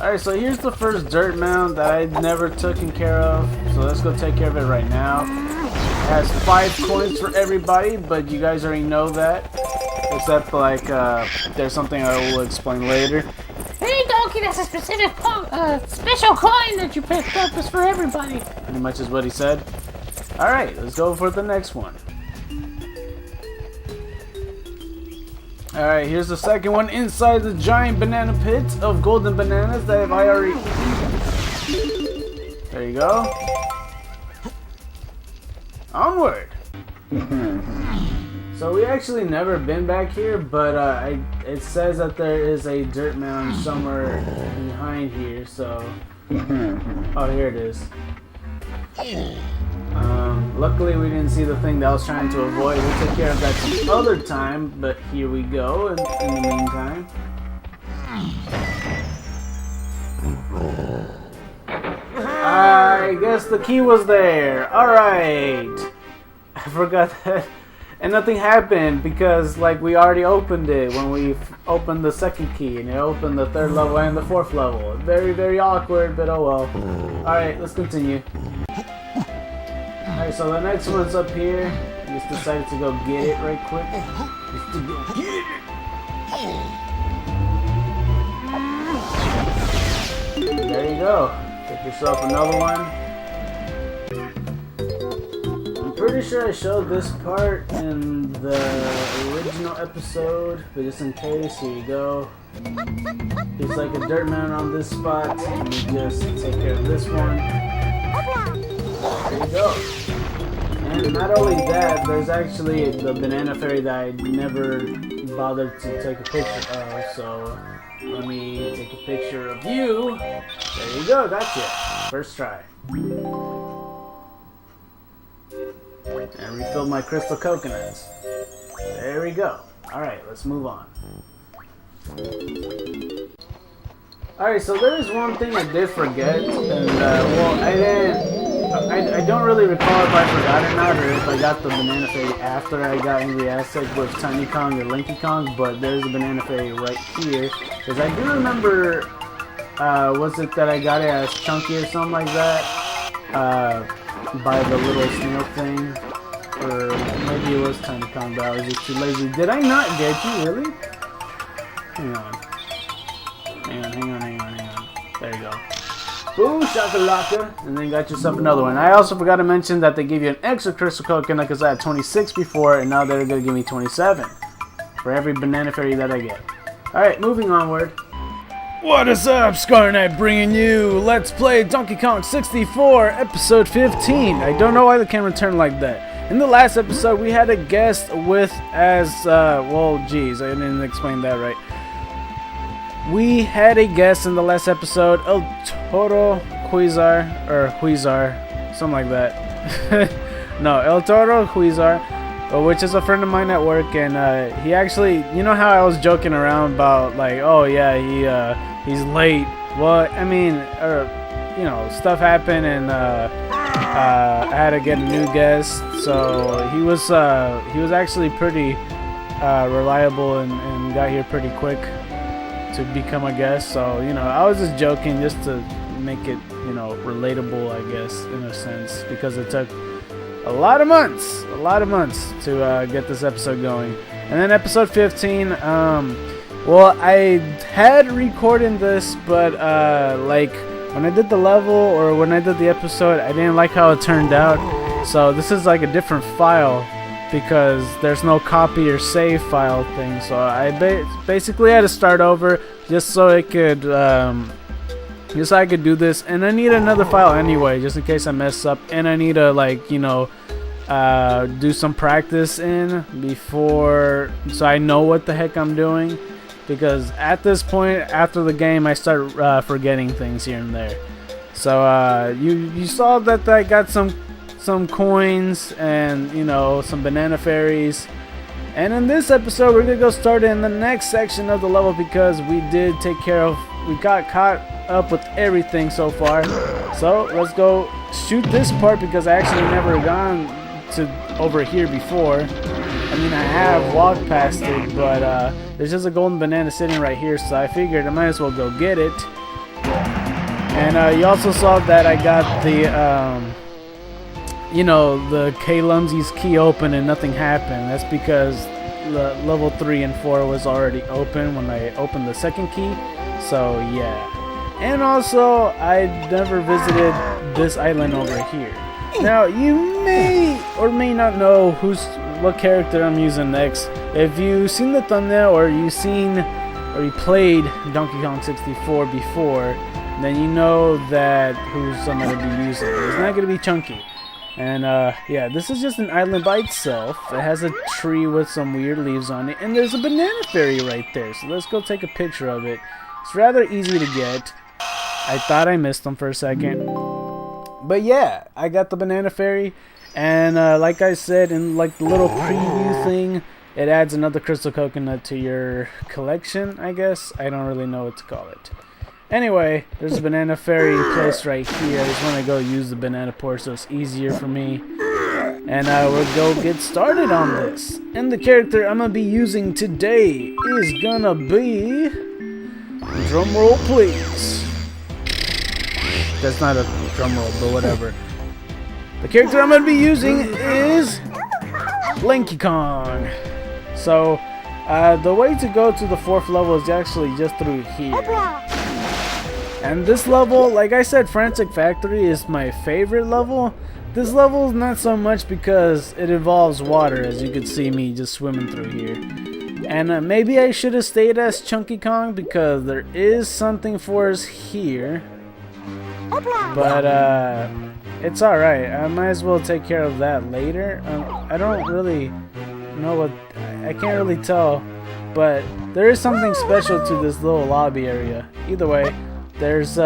Alright, so here's the first dirt mound that I never taken care of. So let's go take care of it right now. It has 5 coins for everybody, but you guys already know that. Except like there's something I will explain later. Hey Donkey, that's a specific special coin that you picked up is for everybody. Pretty much is what he said. Alright, let's go for the next one. Alright, here's the second one inside the giant banana pit of golden bananas that I already... There you go. Onward! So we actually never been back here, but it says that there is a dirt mound somewhere behind here, so... Oh, here it is. Luckily we didn't see the thing that I was trying to avoid. We'll take care of that some other time, but here we go in the meantime. I guess the key was there. Alright. I forgot that. And nothing happened because like we already opened it when we opened the second key, and it opened the 3rd level and the 4th level. Very, very awkward, but oh well. Alright, let's continue. Alright, so the next one's up here. I just decided to go get it right quick. Just to go get it! There you go. Get yourself another one. I'm pretty sure I showed this part in the original episode, but just in case, here you go. It's like a dirt mound on this spot, and you just take care of this one. There you go. And not only that, there's actually the banana fairy that I never bothered to take a picture of, so let me take a picture of you. There you go, gotcha. First try. And refilled my crystal coconuts. There we go. Alright, let's move on. Alright, so there is one thing I did forget, and well, I don't really recall if I forgot or not, or if I got the banana fairy after I got Angry Aztec with Tiny Kong or Linky Kong, but there's a banana fairy right here, because I do remember, was it that I got it as Chunky or something like that, by the little snail thing, or maybe it was Tiny Kong, but I was just too lazy. Did I not get you, really? Hang on. Hang on. There you go. Boom, shakalaka, and then got yourself another one. I also forgot to mention that they give you an extra crystal coconut because I had 26 before, and now they're going to give me 27 for every banana fairy that I get. Alright, moving onward. What is up, Scar Knight, bringing you Let's Play Donkey Kong 64, episode 15. I don't know why the camera turned like that. In the last episode, we had a guest with well, geez, I didn't explain that right. We had a guest in the last episode, El Toro Huizar, or Huizar, something like that. No, El Toro Huizar, which is a friend of mine at work, and he actually, you know how I was joking around about, like, oh yeah, he's late. Well, I mean, you know, stuff happened, and I had to get a new guest, so he was actually pretty reliable and got here pretty quick to become a guest. So, you know, I was just joking just to make it, you know, relatable, I guess, in a sense, because it took a lot of months to get this episode going. And then episode 15, well, I had recorded this, but like when I did the level or when I did the episode, I didn't like how it turned out. So this is like a different file because there's no copy or save file thing. So I basically had to start over just so I could do this. And I need another file anyway, just in case I mess up. And I need to, like, you know, do some practice in before, so I know what the heck I'm doing. Because at this point, after the game, I start forgetting things here and there. So you saw that I got some coins and, you know, some banana fairies. And in this episode, we're gonna go start in the next section of the level because we got caught up with everything so far. So let's go shoot this part because I actually never gone to over here before. I mean, I have walked past it, but there's just a golden banana sitting right here, so I figured I might as well go get it. And you also saw that I got the, you know, the K-Lumsy's key open and nothing happened. That's because the level 3 and 4 was already open when I opened the second key. So yeah. And also, I never visited this island over here. Now, you may or may not know what character I'm using next. If you've seen the thumbnail or you played Donkey Kong 64 before, then you know that who's I'm going to be using. It's not going to be Chunky. And yeah, this is just an island by itself. It has a tree with some weird leaves on it, and there's a banana fairy right there. So let's go take a picture of it. It's rather easy to get. I thought I missed them for a second. But yeah, I got the banana fairy. And like I said in like the little preview thing, it adds another crystal coconut to your collection, I guess. I don't really know what to call it. Anyway, there's a banana fairy placed right here. I just want to go use the banana port so it's easier for me. And we'll go get started on this. And the character I'm going to be using today is going to be... Drum roll, please. That's not a drum roll, but whatever. The character I'm going to be using is... Lanky Kong. So, the way to go to the 4th level is actually just through here. And this level, like I said, Frantic Factory is my favorite level. This level is not so much because it involves water, as you can see me just swimming through here. And maybe I should have stayed as Chunky Kong because there is something for us here. But it's alright. I might as well take care of that later. I don't really know what... I can't really tell. But there is something special to this little lobby area. Either way, there's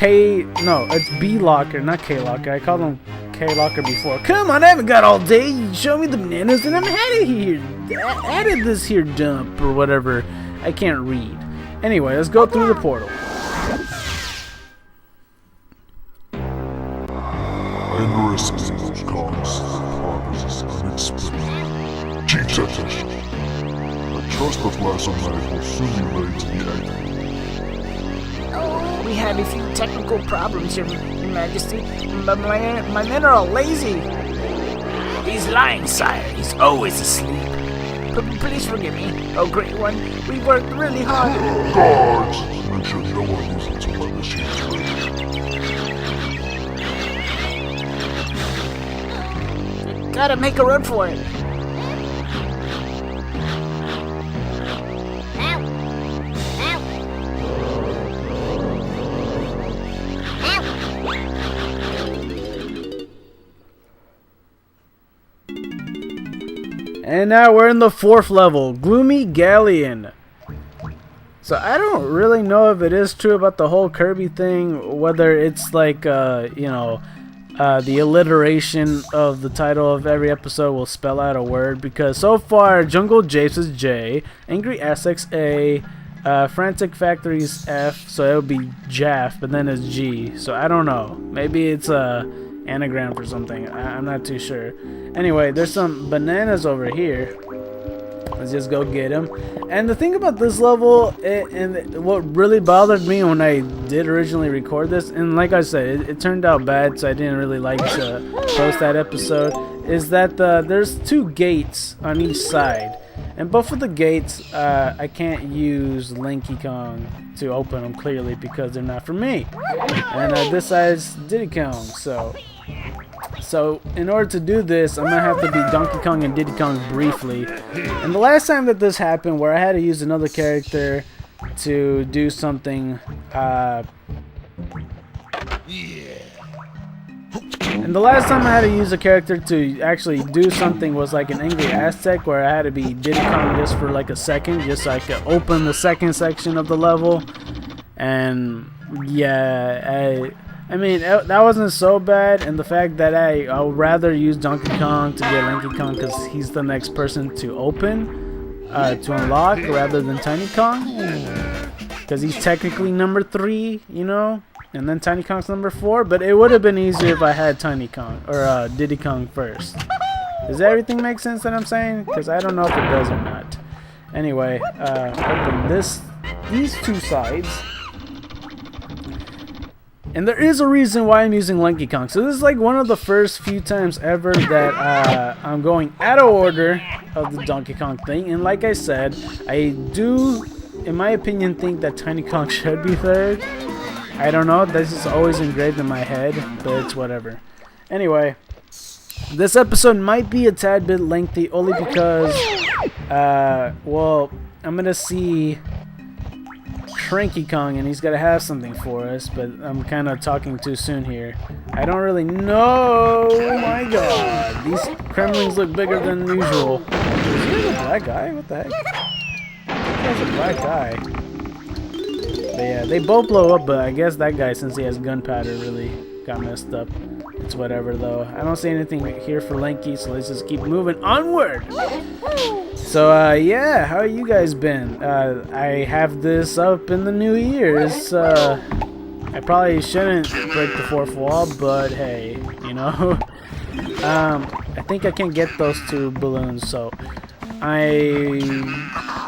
it's B Locker, not K Locker. I called him K Locker before. Come on, I haven't got all day. You show me the bananas and I'm out of here. Added this here dump or whatever. I can't read. Anyway, let's go through the portal. Unresponsive cause progress unexplained. Chief's attention. I trust that Lasso Knight will soon be ready to be activated. Oh, we had a few technical problems, Your Majesty, but my men are all lazy. He's lying, sire. He's always asleep. Please forgive me, oh great one. We worked really hard. Guards! Make sure no one uses it when the machine is ready. Gotta make a run for it. And now we're in the 4th level, Gloomy Galleon. So I don't really know if it is true about the whole Kirby thing, whether it's like, you know, the alliteration of the title of every episode will spell out a word. Because so far, Jungle Japes is J, Angry Essex A, Frantic Factory's F, so it would be Jaff, but then it's G. So I don't know. Maybe it's a anagram for something. I'm not too sure. Anyway, there's some bananas over here. Let's just go get them. And the thing about this level, and what really bothered me when I did originally record this, and like I said, it turned out bad, so I didn't really like to post that episode, is that there's 2 gates on each side. And both of the gates, I can't use Lanky Kong to open them clearly because they're not for me. And this side's Diddy Kong, So in order to do this, I'm going to have to be Donkey Kong and Diddy Kong briefly. And the last time that this happened, where I had to use another character to do something, and the last time I had to use a character to actually do something was like an Angry Aztec, where I had to be Diddy Kong just for like a second, just so I could open the second section of the level. And yeah, I mean, that wasn't so bad, and the fact that I would rather use Donkey Kong to get Lanky Kong because he's the next person to open, to unlock, rather than Tiny Kong. Because he's technically number 3, you know, and then Tiny Kong's number 4, but it would have been easier if I had Tiny Kong, or Diddy Kong first. Does everything make sense that I'm saying? Because I don't know if it does or not. Anyway, open these 2 sides. And there is a reason why I'm using Lanky Kong. So this is like one of the first few times ever that I'm going out of order of the Donkey Kong thing. And like I said, I do, in my opinion, think that Tiny Kong should be third. I don't know, this is always engraved in my head, but it's whatever. Anyway, this episode might be a tad bit lengthy only because, well, I'm gonna see Cranky Kong and he's gotta have something for us, but I'm kind of talking too soon here. I don't really know. Oh my god, these Kremlings look bigger than usual. Is he a black guy? What the heck? He's a black guy. But yeah, they both blow up, but I guess that guy, since he has gunpowder, really got messed up. It's whatever though. I don't see anything here for Lanky, so let's just keep moving onward. So yeah, how you guys been? I have this up in the new year's. I probably shouldn't break the fourth wall, but hey, you know. I think I can get those two balloons, so I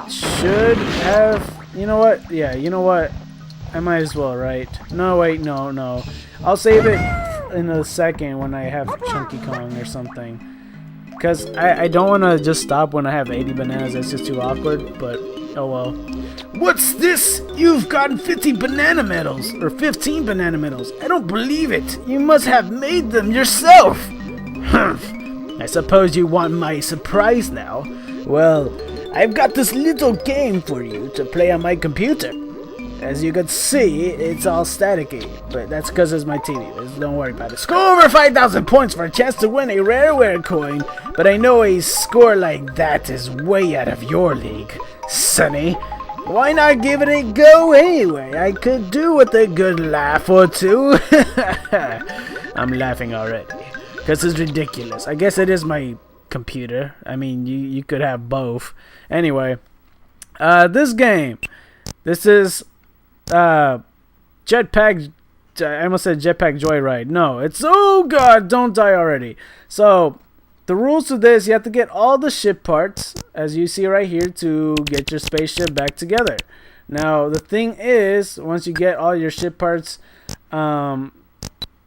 should have. You know what? Yeah, you know what? I might as well, right? No, wait, no. I'll save it in a second when I have Chunky Kong or something. Because I don't want to just stop when I have 80 bananas. That's just too awkward, but oh well. What's this? You've gotten 50 banana medals. Or 15 banana medals. I don't believe it. You must have made them yourself. I suppose you want my surprise now. Well, I've got this little game for you to play on my computer. As you can see, it's all staticky, but that's because it's my TV. Don't worry about it. Score over 5,000 points for a chance to win a rareware coin, but I know a score like that is way out of your league, Sonny. Why not give it a go anyway? I could do with a good laugh or two. I'm laughing already, because it's ridiculous. I guess it is my computer. I mean, you could have both. Anyway, this game, this is Jetpack, I almost said Jetpack Joyride. No, it's, oh god, don't die already. So, the rules to this, you have to get all the ship parts, as you see right here, to get your spaceship back together. Now, the thing is, once you get all your ship parts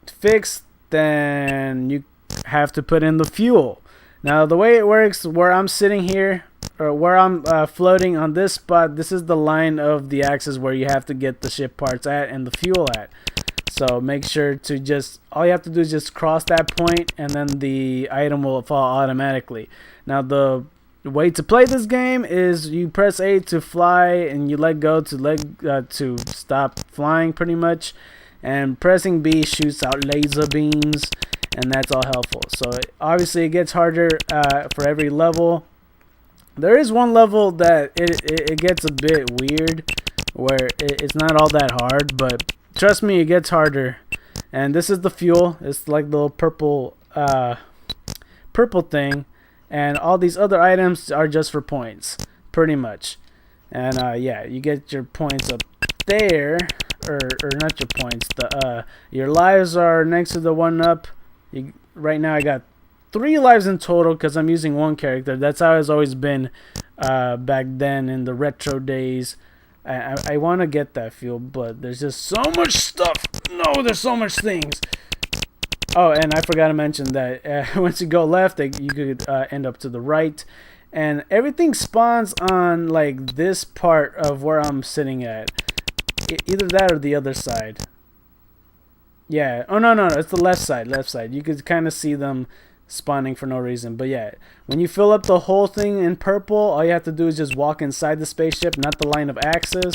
fixed, then you have to put in the fuel. Now, the way it works, where I'm sitting here, or where I'm floating on this spot, this is the line of the axis where you have to get the ship parts at and the fuel at. So make sure to just, all you have to do is just cross that point and then the item will fall automatically. Now the way to play this game is you press A to fly and you let go to stop flying pretty much. And pressing B shoots out laser beams, and that's all helpful. So obviously it gets harder for every level. There is one level that it gets a bit weird, where it's not all that hard, but trust me, it gets harder. And this is the fuel. It's like the little purple thing, and all these other items are just for points, pretty much. And yeah, you get your points up there, or not your points. Your lives are next to the one up. Right now, I got 3 lives in total because I'm using one character. That's how it's always been back then in the retro days. I want to get that fuel, but there's just so much stuff. No, there's so much things. Oh, and I forgot to mention that once you go left, you could end up to the right. And everything spawns on like this part of where I'm sitting at. Either that or the other side. Yeah. Oh, no. It's the left side. You could kind of see them spawning for no reason. But yeah, when you fill up the whole thing in purple, all you have to do is just walk inside the spaceship, not the line of axis,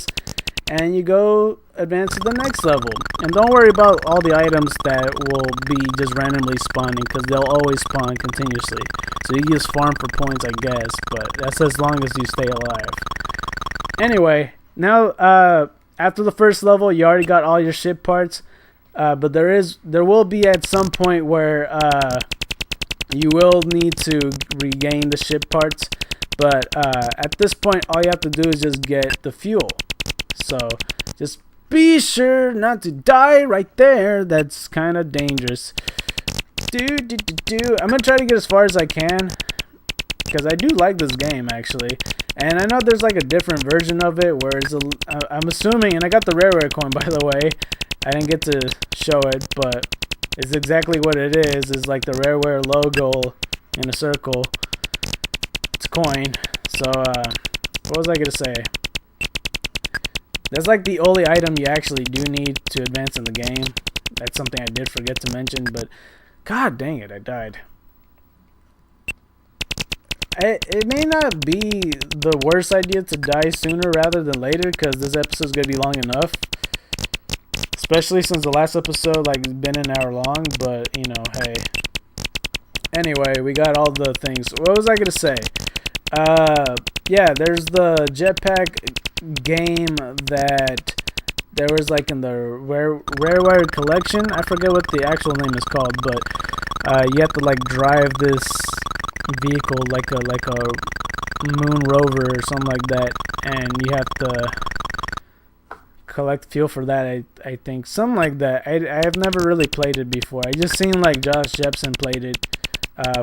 and you go advance to the next level. And don't worry about all the items that will be just randomly spawning, because they'll always spawn continuously. So you just farm for points, I guess, but that's as long as you stay alive. Anyway, now after the first level, you already got all your ship parts, but there will be at some point where you will need to regain the ship parts, but at this point, all you have to do is just get the fuel. So just be sure not to die right there. That's kind of dangerous. I'm gonna try to get as far as I can, because I do like this game actually. And I know there's like a different version of it where it's I'm assuming, and I got the rareware coin by the way, I didn't get to show it, but it's exactly what it is. It's like the Rareware logo in a circle. It's a coin. So, what was I gonna say? That's like the only item you actually do need to advance in the game. That's something I did forget to mention, but god dang it, I died. It may not be the worst idea to die sooner rather than later, because this episode's gonna be long enough. Especially since the last episode like been an hour long, but you know, hey. Anyway, we got all the things. What was I gonna say? Yeah, there's the jetpack game that there was like in the Rareware collection. I forget what the actual name is called, but you have to like drive this vehicle like a moon rover or something like that, and you have to collect fuel for that. I think something like that. I have never really played it before. I just seen like Josh Jepson played it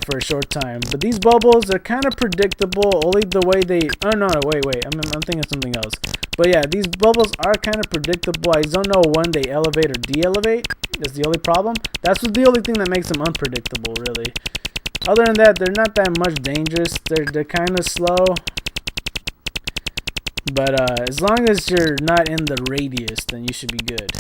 for a short time. But these bubbles are kind of predictable. Only the way they. Oh no, wait. I'm thinking of something else. But yeah, these bubbles are kind of predictable. I don't know when they elevate or de-elevate. That's the only problem. That's the only thing that makes them unpredictable, really. Other than that, they're not that much dangerous. They're kind of slow. But as long as you're not in the radius, then you should be good.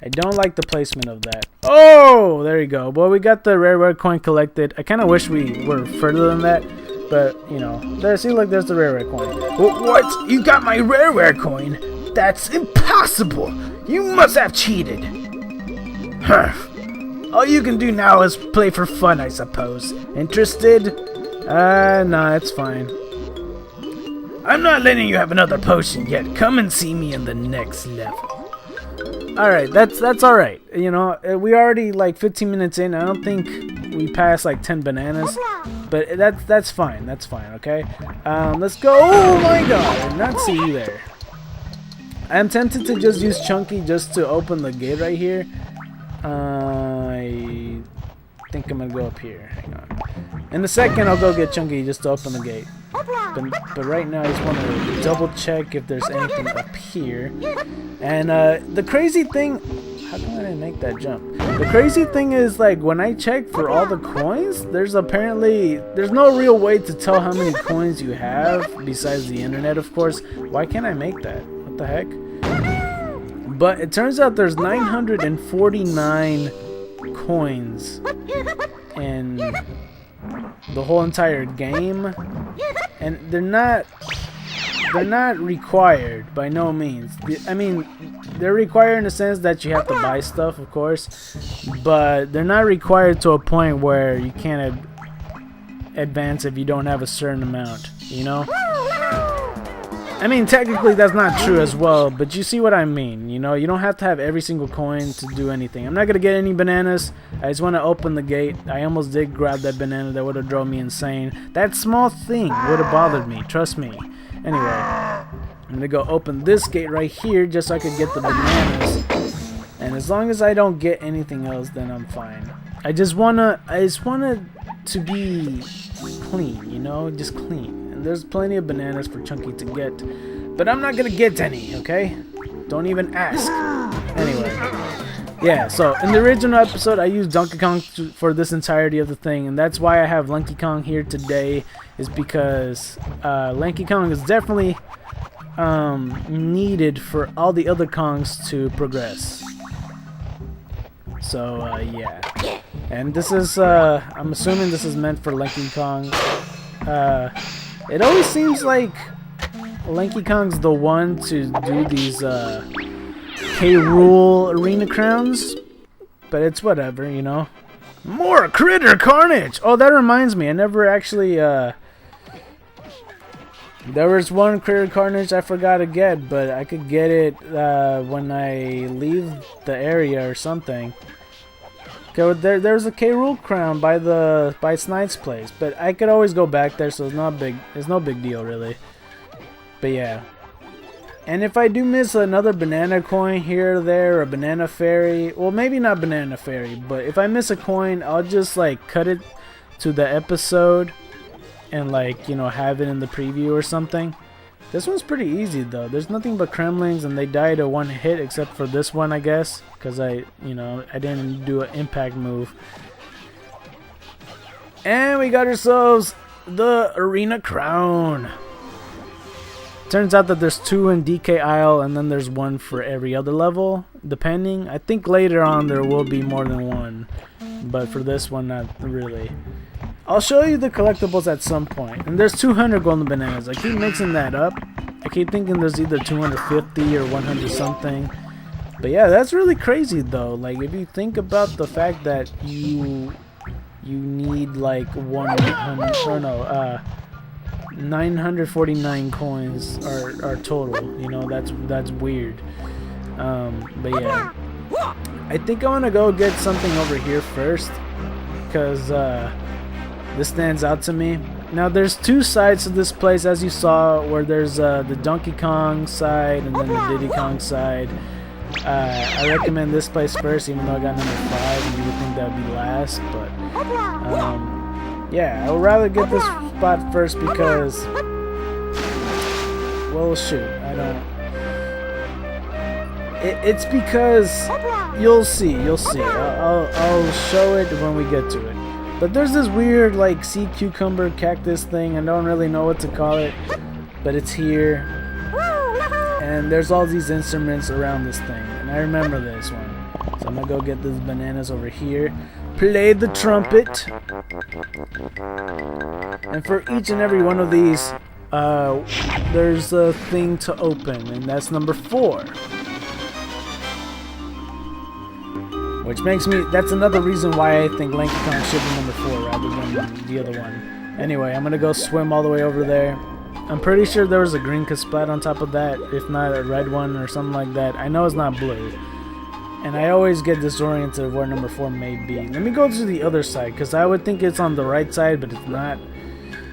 I don't like the placement of that. Oh, there you go. Well, we got the Rareware coin collected. I kind of wish we were further than that. But, you know, there. See, look, there's the Rareware coin. What? You got my Rareware coin? That's impossible! You must have cheated! Huh. All you can do now is play for fun, I suppose. Interested? Nah, it's fine. I'm not letting you have another potion yet. Come and see me in the next level. Alright, that's alright. You know, we already like 15 minutes in. I don't think we passed like 10 bananas. But that's fine. That's fine, okay? Let's go. Oh my god, I did not see you there. I'm tempted to just use Chunky just to open the gate right here. I think I'm gonna go up here. Hang on. In a second, I'll go get Chunky just to open the gate. But right now, I just want to double check if there's anything up here. And the crazy thing, how come I didn't make that jump? The crazy thing is, like, when I check for all the coins, there's no real way to tell how many coins you have besides the internet, of course. Why can't I make that? What the heck? But it turns out there's 949 coins in the whole entire game, and they're not required by no means. I mean, they're required in the sense that you have to buy stuff, of course, but they're not required to a point where you can't advance if you don't have a certain amount, you know? I mean, technically that's not true as well, but you see what I mean, you know? You don't have to have every single coin to do anything. I'm not gonna get any bananas. I just want to open the gate. I almost did grab that banana. That would have drove me insane. That small thing would have bothered me, trust me. Anyway, I'm gonna go open this gate right here just so I could get the bananas. And as long as I don't get anything else, then I'm fine. I just wanna to be clean, you know? Just clean. There's plenty of bananas for Chunky to get, but I'm not gonna get any, okay? Don't even ask. Anyway, yeah, so in the original episode, I used Donkey Kong for this entirety of the thing, and that's why I have Lanky Kong here today, is because Lanky Kong is definitely needed for all the other Kongs to progress. So, yeah. And this is, I'm assuming this is meant for Lanky Kong. It always seems like Lanky Kong's the one to do these K.Rool arena crowns, but it's whatever, you know. More critter carnage! Oh, that reminds me, I never actually, there was one critter carnage I forgot to get, but I could get it when I leave the area or something. There's a K.Rool crown by Snide's place, but I could always go back there, so it's no big deal really. But yeah, and if I do miss another banana coin here or there, or a banana fairy, well, maybe not banana fairy, but if I miss a coin, I'll just like cut it to the episode and, like, you know, have it in the preview or something. This one's pretty easy though. There's nothing but Kremlings and they die to one hit except for this one, I guess, because I didn't do an impact move. And we got ourselves the Arena Crown. Turns out that there's 2 in DK Isle and then there's 1 for every other level, depending. I think later on there will be more than 1, but for this one, not really. I'll show you the collectibles at some point. And there's 200 golden bananas. I keep mixing that up. I keep thinking there's either 250 or 100 something. But yeah, that's really crazy though. Like if you think about the fact that you need like 949 coins are total. You know, that's weird. But yeah, I think I want to go get something over here first because this stands out to me. Now there's 2 sides to this place, as you saw, where there's the Donkey Kong side and then the Diddy Kong side. I recommend this place first, even though I got number 5, and you would think that would be last, but yeah, I would rather get this spot first because, well, shoot, I don't. It's because you'll see. I'll show it when we get to it. But there's this weird like sea cucumber cactus thing. I don't really know what to call it, but it's here. And there's all these instruments around this thing, and I remember this one. So I'm gonna go get these bananas over here. Play the trumpet. And for each and every one of these, there's a thing to open, and that's number 4. Which makes me, that's another reason why I think Lanky Kong should be number 4 rather than the other one. Anyway, I'm gonna go swim all the way over there. I'm pretty sure there was a green Kasplat on top of that, if not a red one or something like that. I know it's not blue. And I always get disoriented of where number 4 may be. Let me go to the other side, because I would think it's on the right side, but it's not.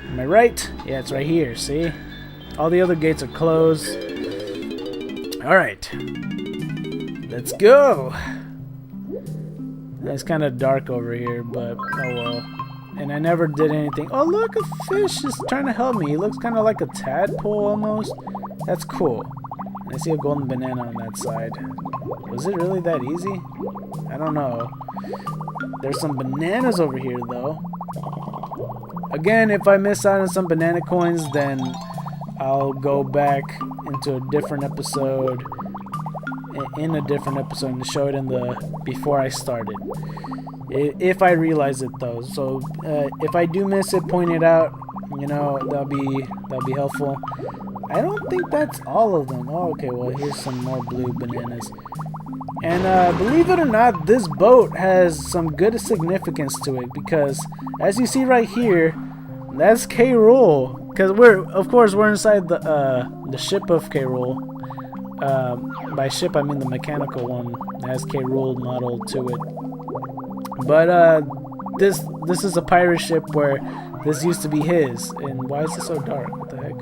Am I right? Yeah, it's right here, see? All the other gates are closed. Alright. Let's go! It's kind of dark over here, but oh well. And I never did anything. Oh look, a fish is trying to help me. He looks kind of like a tadpole almost. That's cool. And I see a golden banana on that side. Was it really that easy? I don't know. There's some bananas over here though. Again, if I miss out on some banana coins, then I'll go back into a different episode. In a different episode and show it in the before I start it. If I realize it though. So if I do miss it, point it out. You know, that'll be helpful. I don't think that's all of them. Oh, okay. Well, here's some more blue bananas. And believe it or not, this boat has some good significance to it because, as you see right here, that's K.Rool. Because we're inside the ship of K.Rool. By ship I mean the mechanical one that has K.Rool modeled to it. But this is a pirate ship where this used to be his. And why is it so dark? What the heck?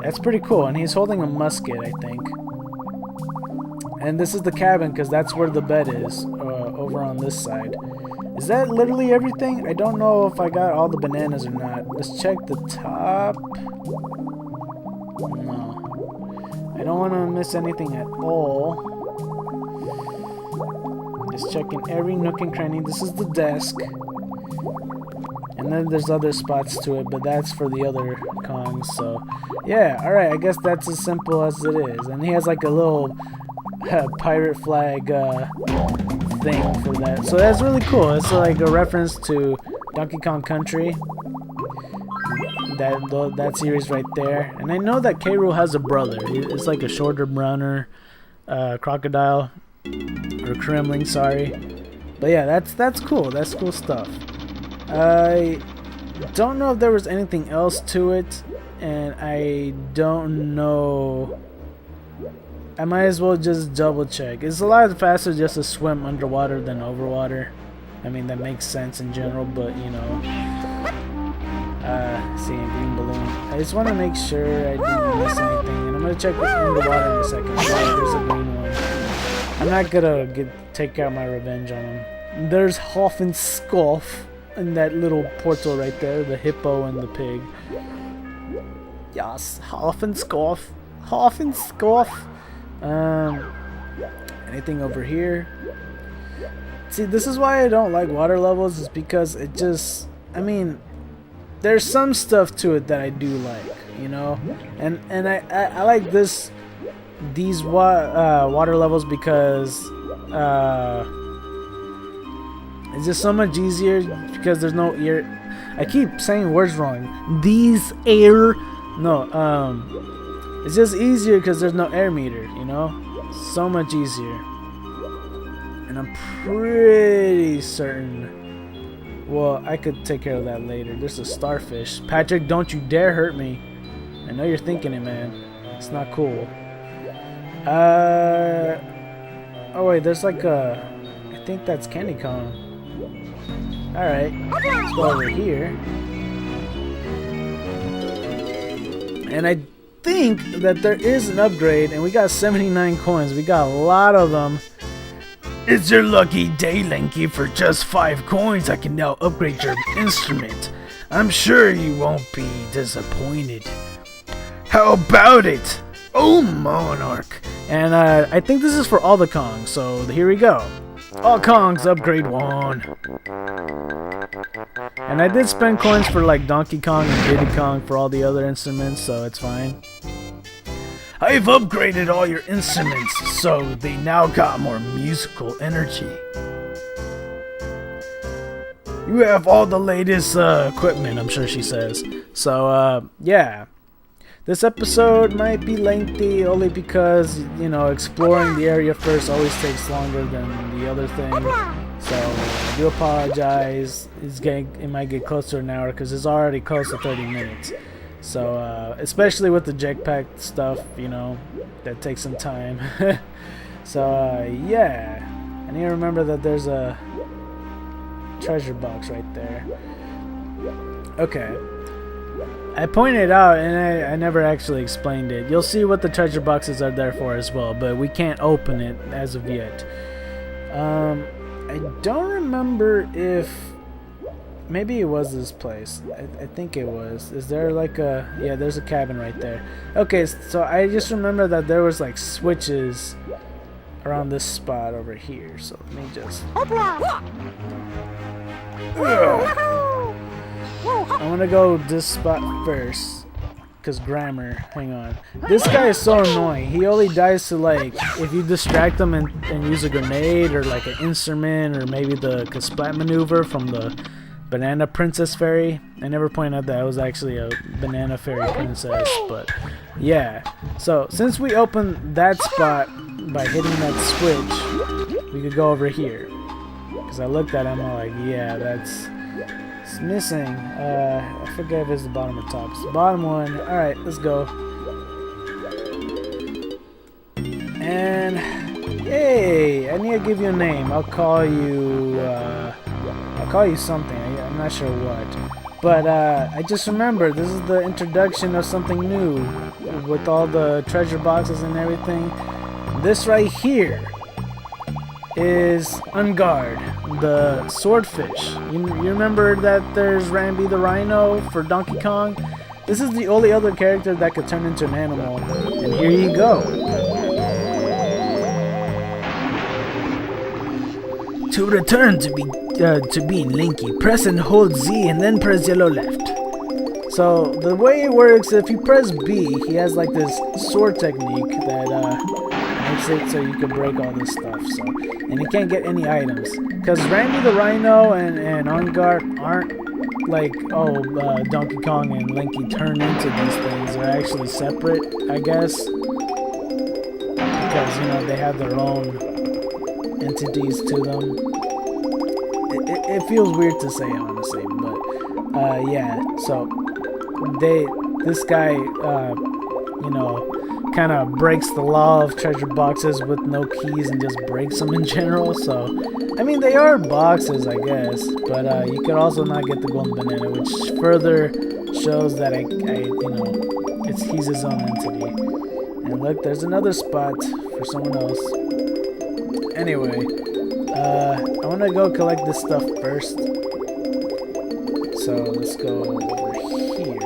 That's pretty cool. And he's holding a musket, I think. And this is the cabin because that's where the bed is, over on this side. Is that literally everything? I don't know if I got all the bananas or not. Let's check the top. No. I don't want to miss anything at all. Just checking every nook and cranny. This is the desk. And then there's other spots to it, but that's for the other Kongs. So, yeah, alright, I guess that's as simple as it is. And he has like a little pirate flag thing for that. So that's really cool. It's like a reference to Donkey Kong Country. That series right there. And I know that K.Rool has a brother. It's like a shorter, browner crocodile. Or Kremling, sorry. But yeah, that's cool. That's cool stuff. I don't know if there was anything else to it. And I don't know. I might as well just double check. It's a lot faster just to swim underwater than overwater. I mean, that makes sense in general, but you know. See a green balloon. I just want to make sure I didn't miss anything. And I'm going to check underwater in a second. There's a green one. I'm not going to take out my revenge on him. There's Hoff and Scoff in that little portal right there. The hippo and the pig. Yes, half and scoff. Half and scoff. Anything over here? See, this is why I don't like water levels, is because it just, I mean, there's some stuff to it that I do like, you know? And I like these water levels because it's just so much easier because there's no air. I keep saying words wrong. These air, no, it's just easier because there's no air meter, you know? So much easier. And I'm pretty certain, well, I could take care of that later. There's a starfish. Patrick, don't you dare hurt me. I know you're thinking it, man. It's not cool. Oh wait, there's like a, I think that's Candy Kong. Alright, let's go over here. And I think that there is an upgrade, and we got 79 coins. We got a lot of them. It's your lucky day, Linky. For just 5 coins, I can now upgrade your instrument. I'm sure you won't be disappointed. How about it? Oh, Monarch. And I think this is for all the Kongs, so here we go. All Kongs, upgrade 1. And I did spend coins for like Donkey Kong and Diddy Kong for all the other instruments, so it's fine. I've upgraded all your instruments, so they now got more musical energy. You have all the latest equipment, I'm sure she says. So, yeah. This episode might be lengthy only because, you know, exploring the area first always takes longer than the other thing. So, I do apologize. It might get close to an hour because it's already close to 30 minutes. So, especially with the jetpack stuff, you know, that takes some time. So, yeah. I need to remember that there's a treasure box right there. Okay. I pointed out, and I never actually explained it. You'll see what the treasure boxes are there for as well, but we can't open it as of yet. I don't remember if... Maybe it was this place. I think it was. Is there like a... Yeah, there's a cabin right there. Okay, so I just remember that there was like switches around this spot over here. So let me just... I want to go this spot first, because grammar. Hang on. This guy is so annoying. He only dies to, like, if you distract him and use a grenade or like an instrument or maybe the Kasplat maneuver from the Banana Princess Fairy. I never pointed out that it was actually a Banana Fairy Princess, but yeah. So since we opened that spot by hitting that switch, we could go over here. Because I looked at him, I'm like, yeah, that's... It's missing. I forget if it's the bottom or top. It's the bottom one. Alright, let's go. And hey, I need to give you a name. I'll call you something. I'm not sure what. But I just remembered this is the introduction of something new with all the treasure boxes and everything. This right here is Ungard, the swordfish. You remember that there's Rambi the rhino for Donkey Kong? This is the only other character that could turn into an animal. And here you go. To return to being Linky, press and hold Z and then press yellow left. So the way it works, if you press B, he has like this sword technique that makes it so you can break all this stuff. So, and you can't get any items because Randy the Rhino and Ungard aren't like Donkey Kong and Linky turn into these things. They're actually separate, I guess, because you know they have their own entities to them. It feels weird to say, honestly, but yeah. So this guy, you know, kind of breaks the law of treasure boxes with no keys and just breaks them in general. So I mean, they are boxes, I guess, but you could also not get the golden banana, which further shows that you know, he's his own entity. And look, there's another spot for someone else. Anyway, I want to go collect this stuff first. So let's go over here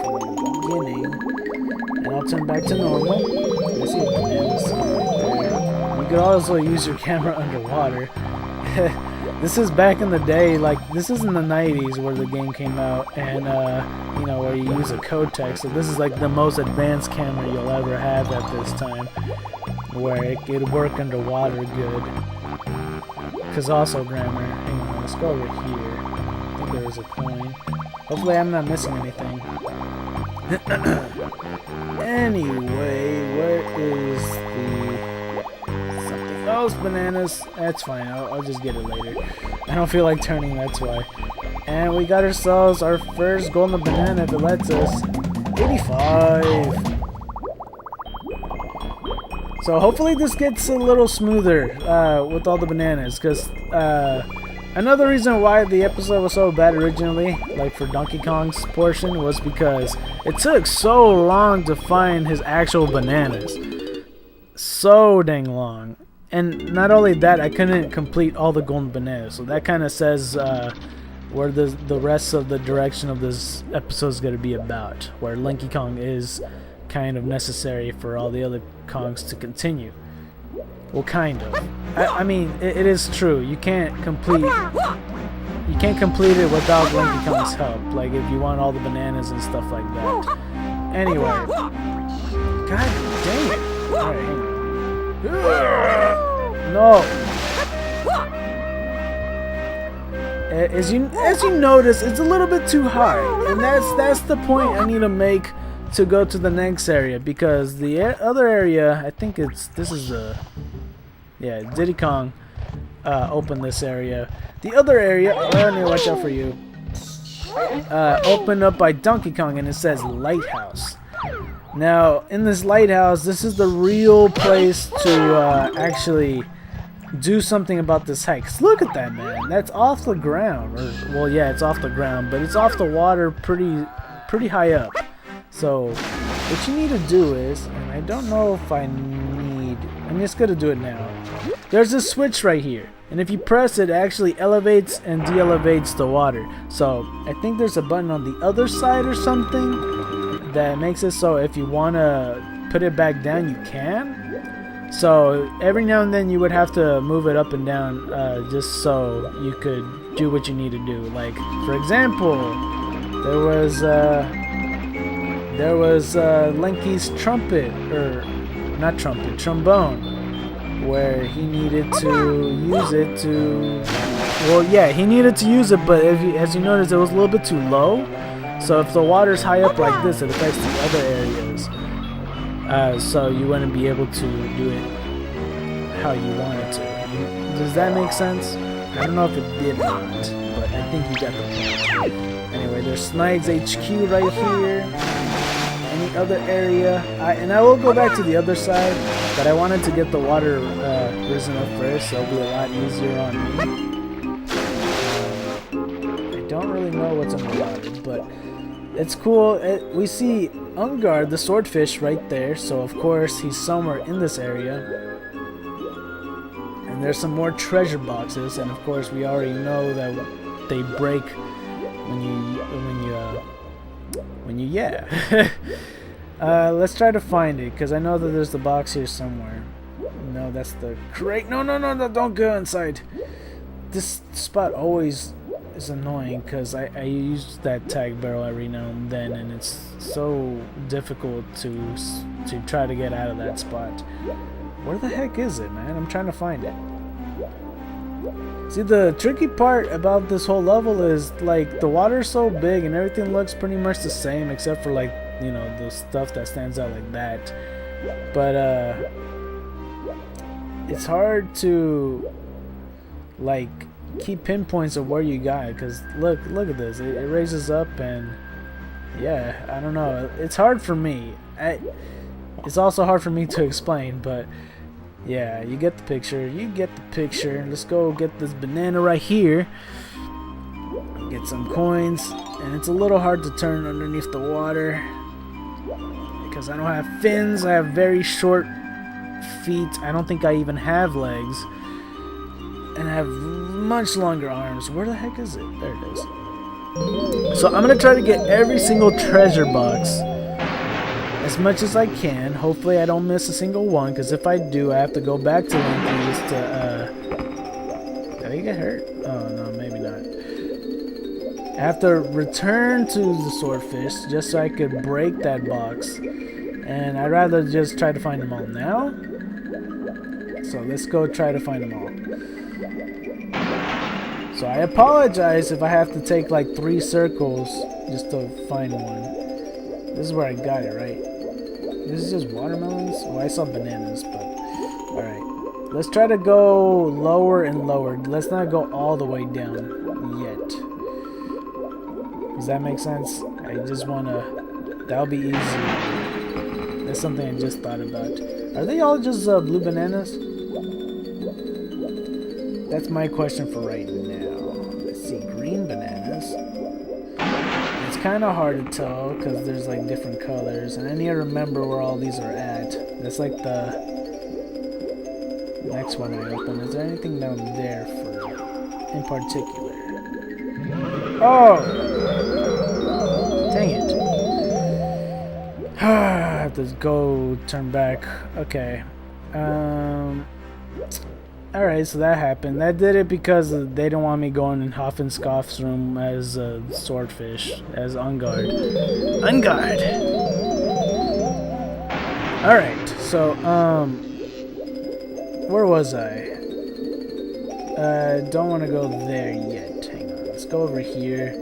from the beginning. return back to normal. I see bananas right there. You could also use your camera underwater. This is back in the day, like, this is in the 90s where the game came out, and, you know, where you use a code text. So this is, like, the most advanced camera you'll ever have at this time, where it could work underwater good. Because also, grammar, hang on, let's go over here. I think there is a coin. Hopefully I'm not missing anything. Anyway, where is the... something else? Bananas. That's fine, I'll just get it later. I don't feel like turning, that's why. And we got ourselves our first golden banana if it lets us. 85! So hopefully this gets a little smoother with all the bananas, because another reason why the episode was so bad originally, like for Donkey Kong's portion, was because it took so long to find his actual bananas. So dang long. And not only that, I couldn't complete all the golden bananas, so that kind of says where the rest of the direction of this episode is going to be about, where Linky Kong is kind of necessary for all the other Kongs to continue. Well, kind of. I mean, it is true. You can't complete it without Linky Kong's help. Like if you want all the bananas and stuff like that. Anyway, god dang it! All right, hang on. No. As you notice, it's a little bit too high, and that's the point I need to make to go to the next area, because the other area, I think this is the, yeah, Diddy Kong opened this area. The other area, I need to watch out for you, opened up by Donkey Kong, and it says Lighthouse. Now, in this lighthouse, this is the real place to actually do something about this height. 'Cause look at that, man. That's off the ground. Or, well, yeah, it's off the ground, but it's off the water pretty high up. So, what you need to do is, and I don't know if I'm just going to do it now. There's a switch right here. And if you press it, it actually elevates and de-elevates the water. So, I think there's a button on the other side or something that makes it so if you want to put it back down, you can. So every now and then you would have to move it up and down just so you could do what you need to do. Like, for example, there was Linky's trumpet, or not trumpet, trombone, where he needed to use it to, well, yeah, he needed to use it, but as you notice, it was a little bit too low. So if the water's high up like this, it affects the other areas. So you wouldn't be able to do it how you wanted to. Does that make sense? I don't know if it did or not, but I think you got the point. Anyway, there's Snidez HQ right here. Any other area? And I will go back to the other side, but I wanted to get the water risen up first, so it'll be a lot easier on me. I don't really know what's in the water, but it's cool. We see Ungar, the swordfish, right there, so of course he's somewhere in this area. And there's some more treasure boxes, and of course we already know that they break when you yeah. Let's try to find it, because I know that there's the box here somewhere. No, that's the crate. No, don't go inside. This spot always is annoying, because I use that tag barrel every now and then, and it's so difficult to try to get out of that spot. Where the heck is it, man? I'm trying to find it. See, the tricky part about this whole level is, like, the water's so big and everything looks pretty much the same, except for, like, you know, the stuff that stands out like that. But it's hard to, like, keep pinpoints of where you got it, because look at this. It raises up, and yeah, I don't know. It's hard for me. It's also hard for me to explain, but yeah, you get the picture. Let's go get this banana right here. Get some coins, and it's a little hard to turn underneath the water because I don't have fins. I have very short feet. I don't think I even have legs. And I have much longer arms. Where the heck is it? There it is. So I'm going to try to get every single treasure box as much as I can. Hopefully I don't miss a single one, because if I do, I have to go back to Linky just to, did he get hurt? Oh, no, maybe not. I have to return to the swordfish just so I could break that box. And I'd rather just try to find them all now. So let's go try to find them all. So I apologize if I have to take like 3 circles just to find one. This is where I got it, right? This is just watermelons? Well, I saw bananas, but... Alright. Let's try to go lower and lower. Let's not go all the way down yet. Does that make sense? I just want to... That'll be easy. That's something I just thought about. Are they all just blue bananas? That's my question for right now. Let's see, green bananas. It's kind of hard to tell because there's like different colors, and I need to remember where all these are at. That's like the next one I open. Is there anything down there for in particular? Oh! Dang it. I have to go turn back. Okay. Alright, so that happened. That did it because they didn't want me going in Hoffenscoff's room as a swordfish, as on guard. On guard! Alright, so, where was I? Don't want to go there yet. Hang on, let's go over here,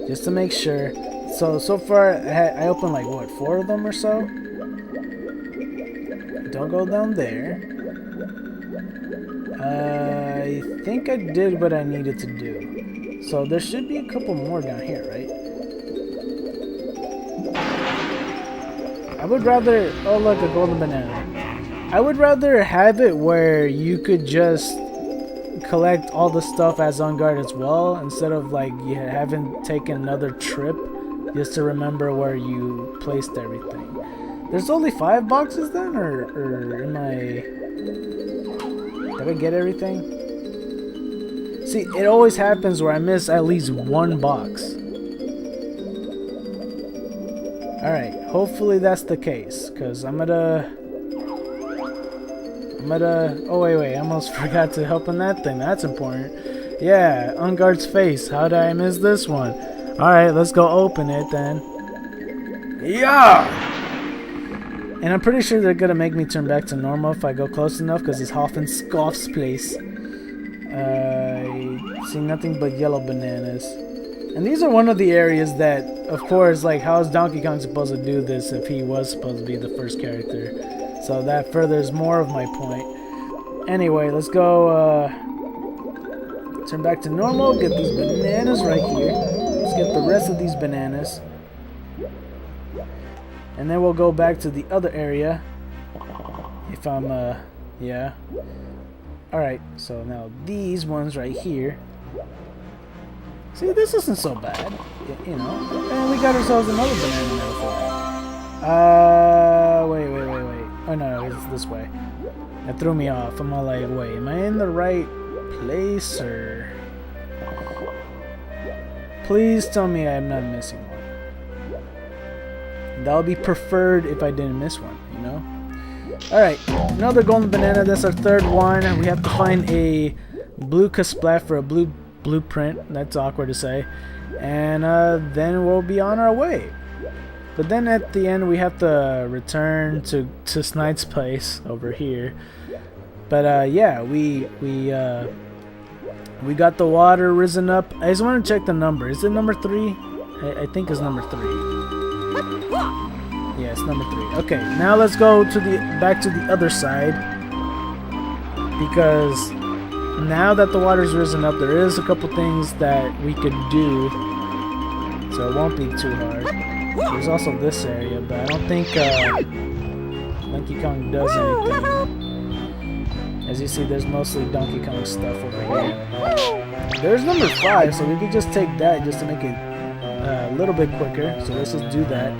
just to make sure. So far, I opened like, what, 4 of them or so? Don't go down there. I think I did what I needed to do. So there should be a couple more down here, right? I would rather... Oh, look, a golden banana. I would rather have it where you could just collect all the stuff as on guard as well, instead of like you haven't taken another trip just to remember where you placed everything. There's only 5 boxes then, or am I... Did I get everything? See, it always happens where I miss at least 1 box. Alright, hopefully that's the case, because I'm gonna... Oh, wait, I almost forgot to help on that thing. That's important. Yeah, on guard's face. How did I miss this one? Alright, let's go open it then. Yeah! And I'm pretty sure they're gonna make me turn back to normal if I go close enough, because it's Hoffenscoff's place. I see nothing but yellow bananas. And these are one of the areas that, of course, like, how is Donkey Kong supposed to do this if he was supposed to be the first character? So that furthers more of my point. Anyway, let's go, turn back to normal, get these bananas right here. Let's get the rest of these bananas. And then we'll go back to the other area. If I'm, yeah. Alright, so now these ones right here. See, this isn't so bad. You know. And we got ourselves another banana now for it. Wait. Oh, no, it's this way. That threw me off. I'm all like, wait, am I in the right place, or... Please tell me I'm not missing one. That would be preferred if I didn't miss one, you know? Alright, another golden banana. That's our 3rd one. We have to find a blue Kasplat for a blue blueprint. That's awkward to say. And then we'll be on our way. But then at the end we have to return to Snite's place over here. But yeah, we got the water risen up. I just want to check the number. Is it number 3? I think it's number 3. Yeah, it's number 3. Okay, now let's go to back to the other side, because now that the water's risen up, there is a couple things that we could do, so it won't be too hard. There's also this area, but I don't think Donkey Kong does anything. As you see, there's mostly Donkey Kong stuff over here. There's number 5, so we could just take that just to make it a little bit quicker. So let's just do that.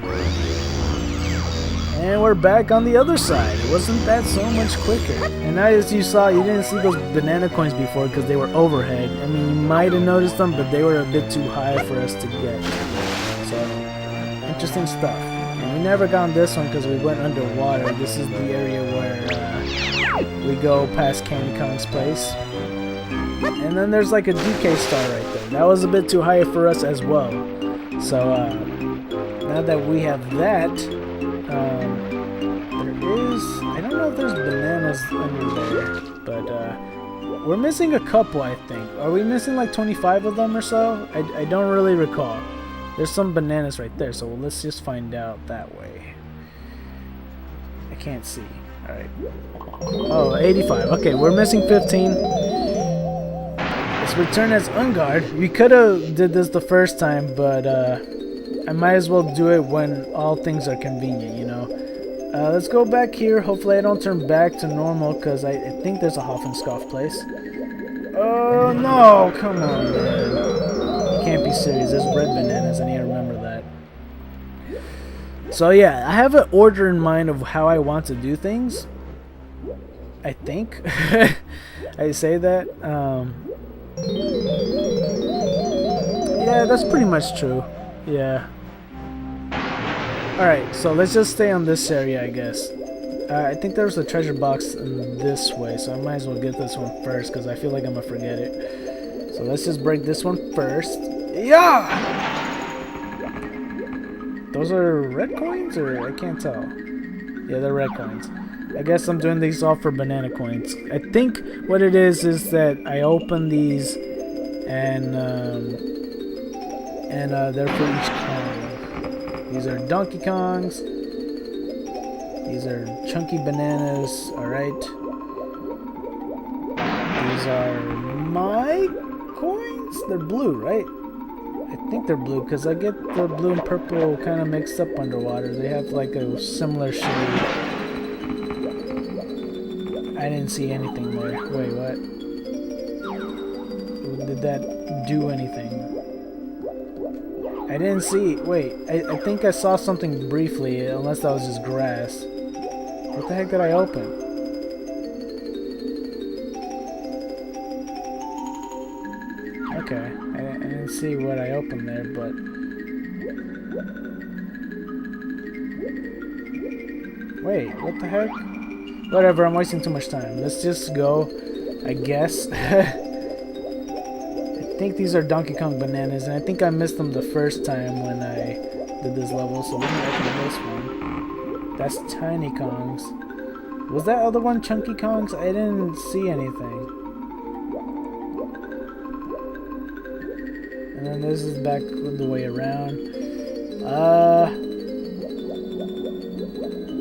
And we're back on the other side. Wasn't that so much quicker? And as you saw, you didn't see those banana coins before because they were overhead. I mean, you might have noticed them, but they were a bit too high for us to get. So, interesting stuff. And we never got on this one because we went underwater. This is the area where we go past Candy Kong's place. And then there's like a DK star right there. That was a bit too high for us as well. So now that we have that, there is, I don't know if there's bananas under there, but we're missing a couple, I think. Are we missing like 25 of them or so? I don't really recall. There's some bananas right there, so let's just find out that way. I can't see. Alright. Oh, 85. Okay, we're missing 15. Let's return as Ungard. We could have did this the first time, but I might as well do it when all things are convenient, you know. Let's go back here. Hopefully I don't turn back to normal, because I think there's a Hoffenscoff place. Oh, no! Come on, man. You can't be serious. There's red bananas. I need to remember that. So, yeah. I have an order in mind of how I want to do things. I think. I say that. Yeah, that's pretty much true. Yeah. Alright, so let's just stay on this area, I guess. I think there's a treasure box in this way, so I might as well get this one first, because I feel like I'm going to forget it. So let's just break this one first. Yeah! Those are red coins, or I can't tell. Yeah, they're red coins. I guess I'm doing these all for banana coins. I think what it is that I open these, and they're for each coin. These are Donkey Kongs. These are chunky bananas. Alright. These are my coins? They're blue, right? I think they're blue because I get the blue and purple kind of mixed up underwater. They have like a similar shade. I didn't see anything there. Wait, what? Did that do anything? I didn't see. Wait, I think I saw something briefly, unless that was just grass. What the heck did I open? Okay, I didn't see what I opened there, but... Wait, what the heck? Whatever, I'm wasting too much time. Let's just go, I guess. I think these are Donkey Kong bananas, and I think I missed them the first time when I did this level, so let me open this one. That's Tiny Kongs. Was that other one Chunky Kongs? I didn't see anything. And then this is back the way around.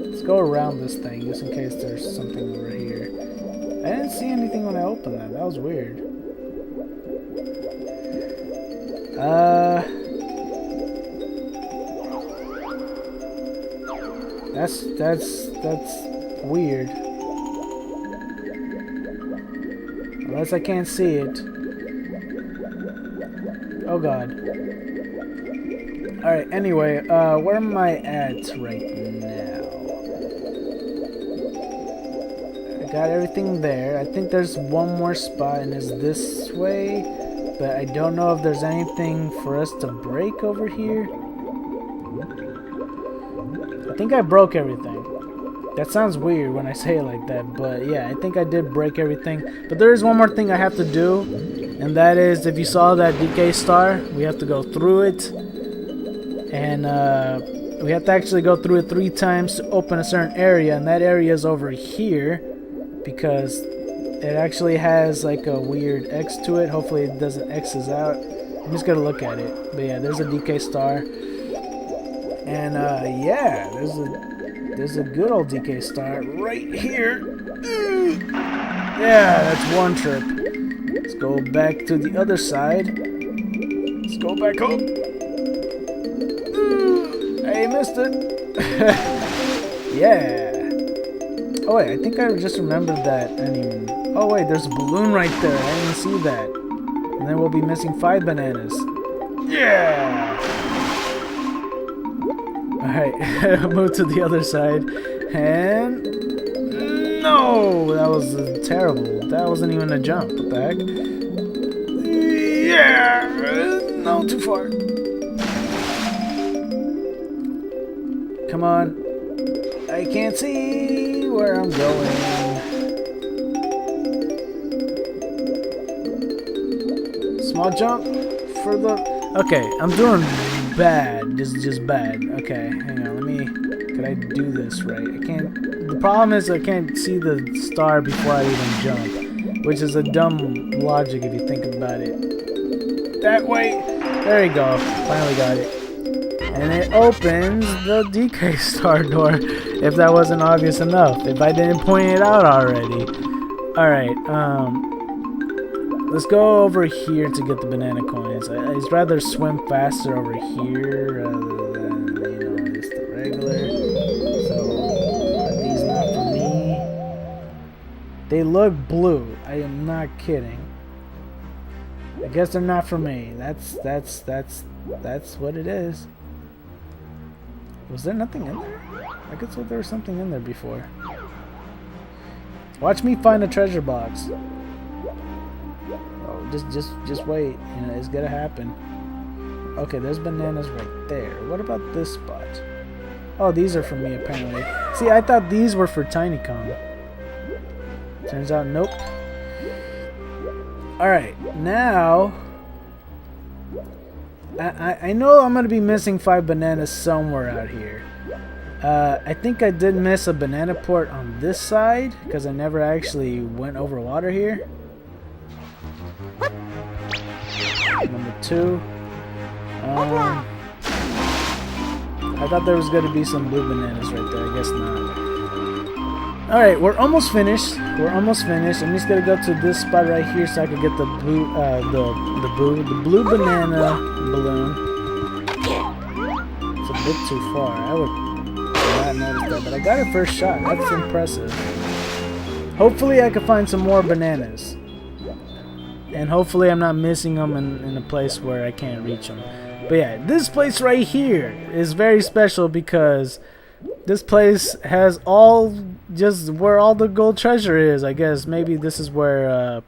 Let's go around this thing, just in case there's something over here. I didn't see anything when I opened that. That was weird. That's weird. Unless I can't see it. Oh god. Alright, anyway, where am I at right now? I got everything there. I think there's one more spot, and it's this way. But I don't know if there's anything for us to break over here. I think I broke everything. That sounds weird when I say it like that, but yeah, I think I did break everything. But there is one more thing I have to do, and that is, if you saw that DK star, we have to go through it. And we have to actually go through it 3 times to open a certain area, and that area is over here, because it actually has like a weird X to it. Hopefully it doesn't X's out. I'm just gonna look at it. But yeah, there's a DK star. And yeah, there's a good old DK star right here. Yeah, that's one trip. Let's go back to the other side. Let's go back up. I missed it. Yeah. Oh wait, I think I just remembered that. Oh wait, there's a balloon right there. I didn't see that. And then we'll be missing 5 bananas. Yeah! Alright, move to the other side. And... No! That was terrible. That wasn't even a jump. What the heck? Yeah! No, too far. Come on. I can't see where I'm going. Small jump for the... Okay, I'm doing bad. Just bad. Okay, hang on. Let me... Could I do this right? I can't... The problem is I can't see the star before I even jump, which is a dumb logic if you think about it. That way. There you go. Finally got it. And it opens the DK star door, if that wasn't obvious enough. If I didn't point it out already. Alright, let's go over here to get the banana coins. I'd rather swim faster over here rather than, you know, just the regular. So, are these not for me? They look blue. I am not kidding. I guess they're not for me. That's what it is. Was there nothing in there? I could thought there was something in there before. Watch me find a treasure box. Oh, just wait. You know, it's gonna happen. Okay, there's bananas right there. What about this spot? Oh, these are for me apparently. See, I thought these were for Tiny Kong. Turns out, nope. Alright, now... I know I'm going to be missing 5 bananas somewhere out here. I think I did miss a banana port on this side, because I never actually went over water here. Number 2. I thought there was going to be some blue bananas right there. I guess not. Alright, we're almost finished. I'm just gonna go to this spot right here so I can get the blue, the blue banana balloon. It's a bit too far. I would not notice that, but I got it first shot. That's impressive. Hopefully I can find some more bananas. And hopefully I'm not missing them in a place where I can't reach them. But yeah, this place right here is very special because this place has just where all the gold treasure is. I guess maybe this is where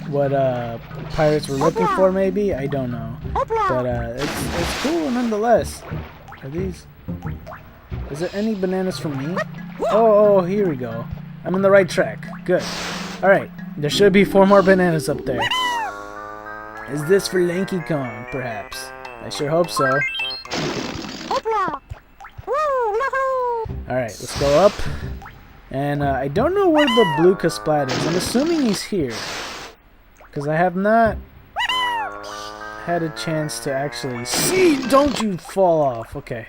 what pirates were looking for. Maybe, I don't know, but it's cool nonetheless. Are these? Is there any bananas for me? Oh, here we go. I'm on the right track. Good. All right, there should be 4 more bananas up there. Is this for Lanky Kong, perhaps? I sure hope so. Alright, let's go up. And I don't know where the blue Kasplat is. I'm assuming he's here. Because I have not had a chance to actually see. Don't you fall off. Okay.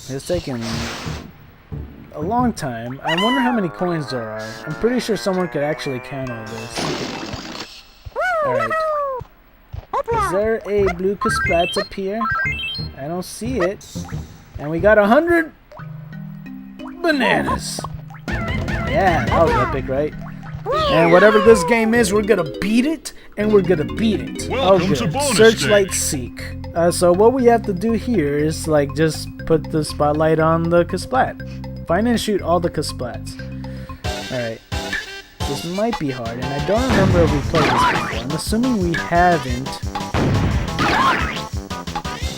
It's taken a long time. I wonder how many coins there are. I'm pretty sure someone could actually count all this. Alright. Is there a blue Kasplat up here? I don't see it. And we got 100 bananas. Yeah, that was epic, right? And whatever this game is, we're gonna beat it, and we're gonna beat it. Oh, good. Searchlight Seek. So what we have to do here is like just put the spotlight on the Kasplat. Find and shoot all the Kasplats. Alright. This might be hard, and I don't remember if we played this before. I'm assuming we haven't.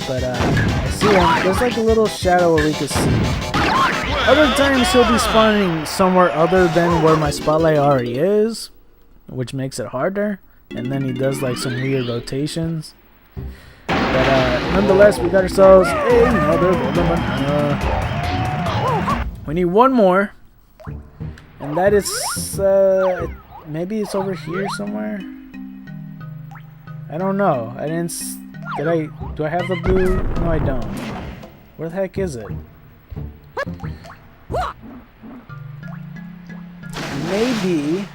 But I see him. There's like a little shadow where we can see. Other times he'll be spawning somewhere other than where my spotlight already is, which makes it harder. And then he does like some weird rotations. But nonetheless, we got ourselves another golden banana. We need 1 more, and that is maybe it's over here somewhere. I don't know. I didn't. Do I have the blue? No, I don't. Where the heck is it? Maybe.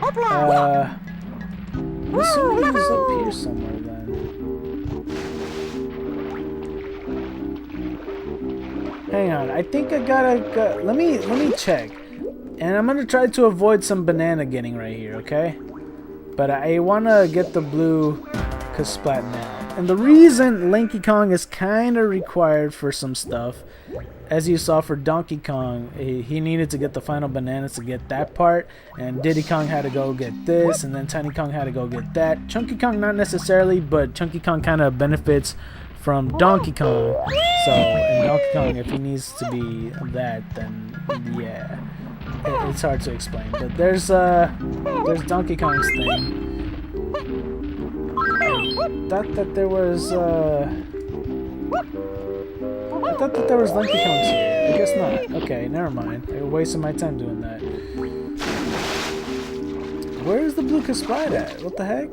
I'm assuming it was up here somewhere then. Hang on. I think I gotta. Let me check. And I'm gonna try to avoid some banana getting right here. Okay. But I wanna get the blue Kasplat now. And the reason Lanky Kong is kind of required for some stuff, as you saw for Donkey Kong, he needed to get the final bananas to get that part, and Diddy Kong had to go get this, and then Tiny Kong had to go get that. Chunky Kong not necessarily, but Chunky Kong kind of benefits from Donkey Kong. So, in Donkey Kong, if he needs to be that, then yeah, it's hard to explain. But there's Donkey Kong's thing. I thought that there was Donkey Kong's here. I guess not. Okay, never mind. I wasted my time doing that. Where's the blue Sprite at? What the heck?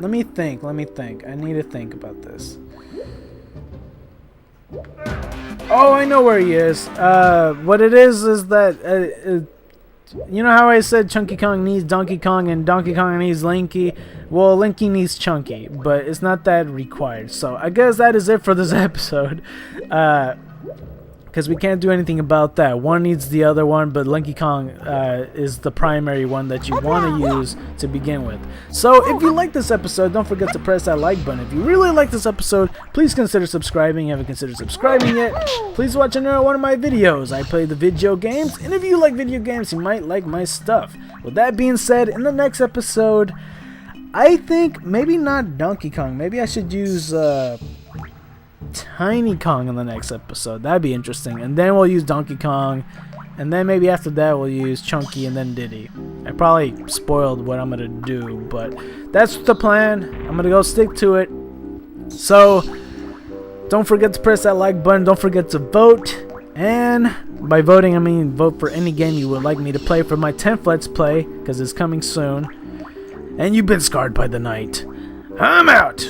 Let me think. I need to think about this. Oh, I know where he is. What it is that you know how I said Chunky Kong needs Donkey Kong and Donkey Kong needs Linky? Well, Linky needs Chunky, but it's not that required. So I guess that is it for this episode. Because we can't do anything about that. One needs the other one, but Linky Kong is the primary one that you want to use to begin with. So if you like this episode, don't forget to press that like button. If you really like this episode, please consider subscribing. If you haven't considered subscribing yet, please watch another one of my videos. I play the video games, and if you like video games, you might like my stuff. With that being said, in the next episode, I think maybe not Donkey Kong. Maybe I should use Tiny Kong in the next episode. That'd be interesting. And then we'll use Donkey Kong. And then maybe after that we'll use Chunky and then Diddy. I probably spoiled what I'm gonna do, but that's the plan. I'm gonna go stick to it. So don't forget to press that like button. Don't forget to vote. And by voting I mean vote for any game you would like me to play for my 10th Let's Play, because it's coming soon. And you've been scarred by the night. I'm out!